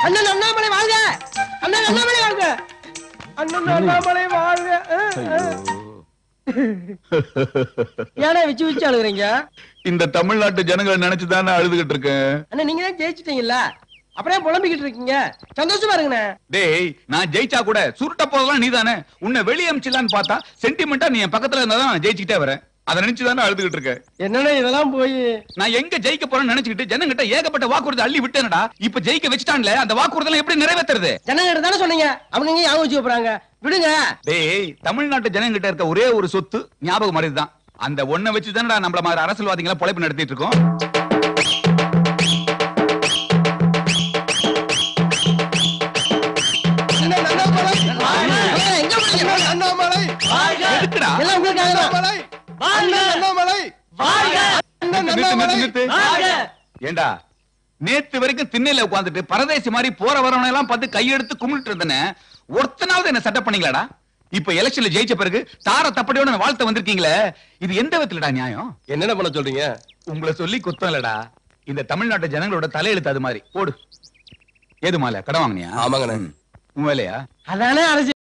அண்ணன் அண்ணாமலை வாழ்க! அண்ணன் அண்ணாமலை வாழ்க! அண்ணன் அண்ணாமலை வாழ்க! ஏன்னா விச்சு விச்சு அழுகுறீங்க? இந்த தமிழ்நாட்டு ஜனங்களை நினைச்சுதானே அழுதுகிட்டு இருக்கேன். அண்ணா நீங்க தான் ஜெயிச்சிட்டீங்கல்ல, அப்புறம் புலம்பிக்கிட்டு இருக்கீங்க. சந்தோஷமா இருங்கண்ணே. டேய், நான் ஜெயிச்சா கூட சுருட்ட போதெல்லாம் நீதானே. உன்னை வெளியே அமிச்சிடலான்னு பார்த்தா சென்டிமெண்டா நீ என் பக்கத்துல இருந்தாதான் நான் ஜெயிச்சுக்கிட்டே வரேன். அதை நினைச்சுதானே அழுதுகிட்டு இருக்க. என்னன்னா இதெல்லாம் போய் நான் எங்க ஜெயிக்க போறேன்னு நினைச்சுக்கிட்டு ஜனங்கிட்ட ஏகப்பட்ட வாக்குறுதி அள்ளி விட்டேனடா. இப்ப ஜெயிக்க வச்சுட்டான்ல, அந்த வாக்குறுதி எப்படி நிறைவேற்றுறது? ஜனங்கிட்ட தானே சொன்னீங்க, அவங்க எங்க ஞாபகம் வச்சு போறாங்க. விடுங்க. டேய், தமிழ்நாட்டு ஜனங்கிட்ட இருக்க ஒரே ஒரு சொத்து ஞாபகம் மாதிரி தான். அந்த ஒன்ன வச்சுதானடா நம்மள மாதிரி அரசியல்வாதிகளை பொழைப்பு நடத்திட்டு இருக்கோம். ஏண்டா, நேத்து வரைக்கும் திண்ணையில உட்கார்ந்துட்டு பரதேசி மாதிரி போற வரவனை எல்லாம் பார்த்து கையெடுத்து கும்பிட்டு இருந்தேனே, ஒருத்தனாவது என்ன சட்டை பண்ணீங்களாடா? இப்ப எலெக்ஷன்ல ஜெயிச்ச பிறகு தார தப்படியோட வாழ்த்து வந்திருக்கீங்களே, இது எந்த விதத்துலடா நியாயம்? என்னென்ன பண்ண சொல்றீங்க? உங்களை சொல்லி குத்தம் இல்லடா, இந்த தமிழ்நாட்டு ஜனங்களோட தலையெழுத்து அது மாதிரி. போடு. ஏது மாலை கடன் வாங்கினியா? ஆமாங்கண்ணே. உன் வேலையா? அதானே அரசியல்.